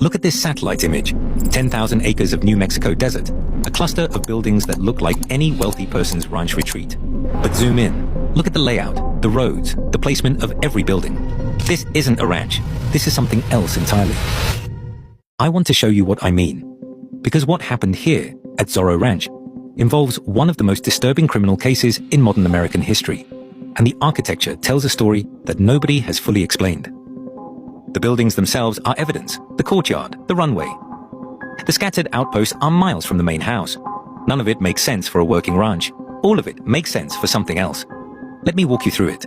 Look at this satellite image. 10,000 acres of New Mexico desert. A cluster of buildings that look like any wealthy person's ranch retreat. But zoom in. Look at the layout, the roads, the placement of every building. This isn't a ranch. This is something else entirely. I want to show you what I mean. Because what happened here at Zorro Ranch involves one of the most disturbing criminal cases in modern American history. And the architecture tells a story that nobody has fully explained. The buildings themselves are evidence, the courtyard, the runway. The scattered outposts are miles from the main house. None of it makes sense for a working ranch. All of it makes sense for something else. Let me walk you through it.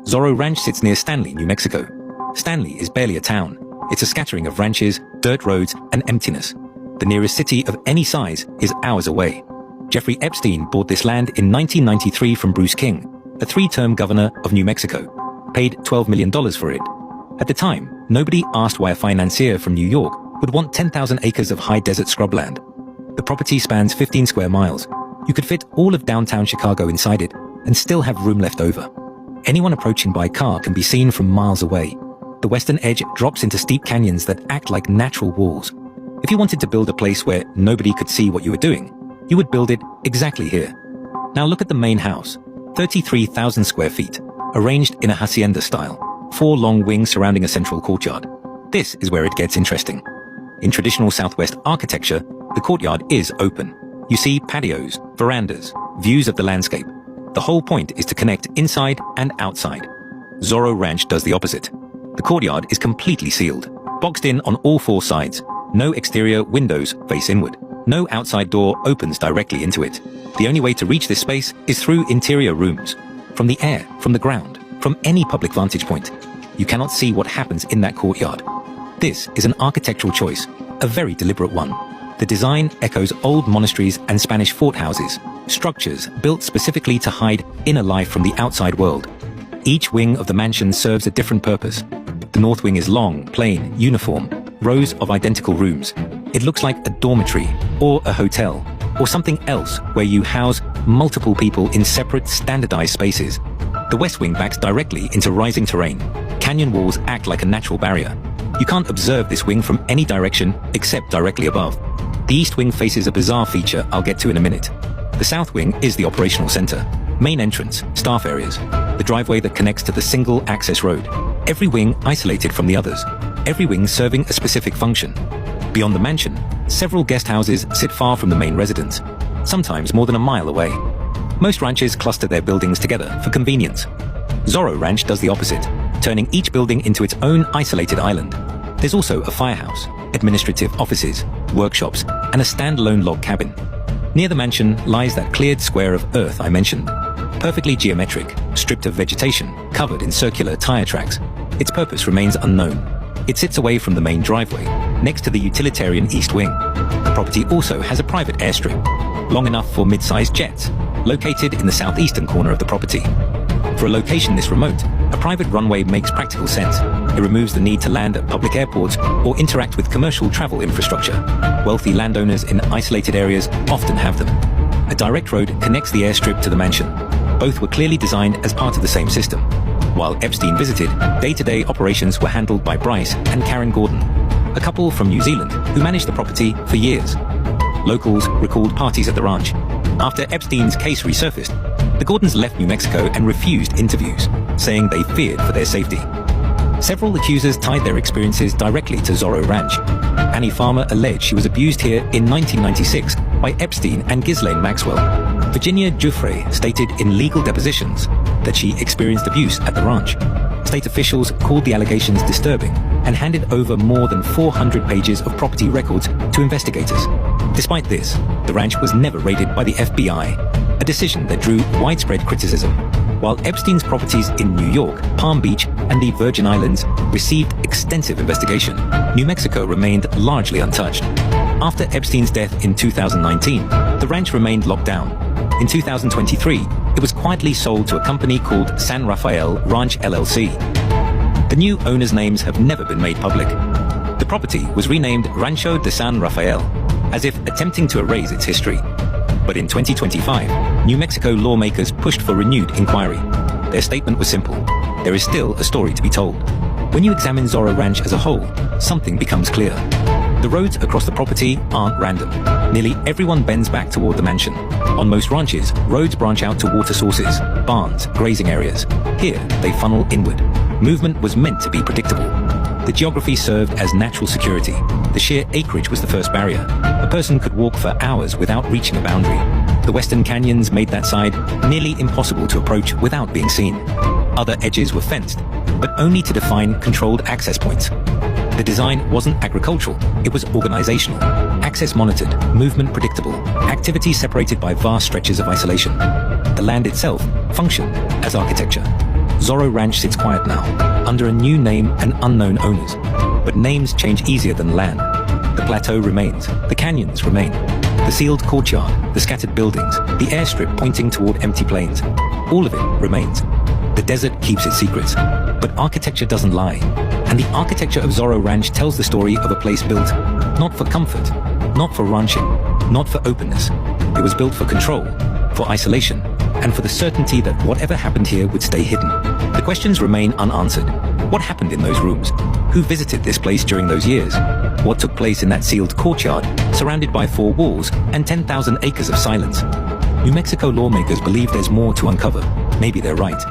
Zorro Ranch sits near Stanley, New Mexico. Stanley is barely a town. It's a scattering of ranches, dirt roads, and emptiness. The nearest city of any size is hours away. Jeffrey Epstein bought this land in 1993 from Bruce King, a 3-term governor of New Mexico, paid $12 million for it. At the time, nobody asked why a financier from New York would want 10,000 acres of high desert scrubland. The property spans 15 square miles. You could fit all of downtown Chicago inside it and still have room left over. Anyone approaching by car can be seen from miles away. The western edge drops into steep canyons that act like natural walls. If you wanted to build a place where nobody could see what you were doing, you would build it exactly here. Now look at the main house, 33,000 square feet, arranged in a hacienda style. 4 long wings surrounding a central courtyard. This is where it gets interesting. In traditional Southwest architecture, the courtyard is open. You see patios, verandas, views of the landscape. The whole point is to connect inside and outside. Zorro Ranch does the opposite. The courtyard is completely sealed, boxed in on all 4 sides. No exterior windows face inward. No outside door opens directly into it. The only way to reach this space is through interior rooms. From the air, from the ground, from any public vantage point. You cannot see what happens in that courtyard. This is an architectural choice, a very deliberate one. The design echoes old monasteries and Spanish fort houses, structures built specifically to hide inner life from the outside world. Each wing of the mansion serves a different purpose. The north wing is long, plain, uniform, rows of identical rooms. It looks like a dormitory, or a hotel, or something else where you house multiple people in separate, standardized spaces. The west wing backs directly into rising terrain. Canyon walls act like a natural barrier. You can't observe this wing from any direction except directly above. The east wing faces a bizarre feature I'll get to in a minute. The south wing is the operational center. Main entrance, staff areas, the driveway that connects to the single access road. Every wing isolated from the others. Every wing serving a specific function. Beyond the mansion, several guest houses sit far from the main residence, sometimes more than a mile away. Most ranches cluster their buildings together for convenience. Zorro Ranch does the opposite, turning each building into its own isolated island. There's also a firehouse, administrative offices, workshops, and a standalone log cabin. Near the mansion lies that cleared square of earth I mentioned. Perfectly geometric, stripped of vegetation, covered in circular tire tracks. Its purpose remains unknown. It sits away from the main driveway, next to the utilitarian east wing. The property also has a private airstrip, long enough for mid-sized jets, located in the southeastern corner of the property. For a location this remote, a private runway makes practical sense. It removes the need to land at public airports or interact with commercial travel infrastructure. Wealthy landowners in isolated areas often have them. A direct road connects the airstrip to the mansion. Both were clearly designed as part of the same system. While Epstein visited, day-to-day operations were handled by Bryce and Karen Gordon, a couple from New Zealand who managed the property for years. Locals recalled parties at the ranch. After Epstein's case resurfaced, the Gordons left New Mexico and refused interviews, saying they feared for their safety. Several accusers tied their experiences directly to Zorro Ranch. Annie Farmer alleged she was abused here in 1996 by Epstein and Ghislaine Maxwell. Virginia Giuffre stated in legal depositions that she experienced abuse at the ranch. State officials called the allegations disturbing and handed over more than 400 pages of property records to investigators. Despite this, the ranch was never raided by the FBI, a decision that drew widespread criticism. While Epstein's properties in New York, Palm Beach, and the Virgin Islands received extensive investigation, New Mexico remained largely untouched. After Epstein's death in 2019, the ranch remained locked down. In 2023, it was quietly sold to a company called San Rafael Ranch LLC. The new owners' names have never been made public. The property was renamed Rancho de San Rafael, as if attempting to erase its history. But in 2025, New Mexico lawmakers pushed for renewed inquiry. Their statement was simple: there is still a story to be told. When you examine Zorro Ranch as a whole, something becomes clear. The roads across the property aren't random. Nearly everyone bends back toward the mansion. On most ranches, roads branch out to water sources, barns, grazing areas. Here, they funnel inward. Movement was meant to be predictable. The geography served as natural security. The sheer acreage was the first barrier. A person could walk for hours without reaching a boundary. The western canyons made that side nearly impossible to approach without being seen. Other edges were fenced, but only to define controlled access points. The design wasn't agricultural, it was organizational. Access monitored, movement predictable, activity separated by vast stretches of isolation. The land itself functioned as architecture. Zorro Ranch sits quiet now, under a new name and unknown owners. But names change easier than land. The plateau remains, the canyons remain. The sealed courtyard, the scattered buildings, the airstrip pointing toward empty plains. All of it remains. The desert keeps its secrets, but architecture doesn't lie. And the architecture of Zorro Ranch tells the story of a place built not for comfort, not for ranching, not for openness. It was built for control, for isolation, and for the certainty that whatever happened here would stay hidden. The questions remain unanswered. What happened in those rooms? Who visited this place during those years? What took place in that sealed courtyard, surrounded by 4 walls and 10,000 acres of silence? New Mexico lawmakers believe there's more to uncover. Maybe they're right.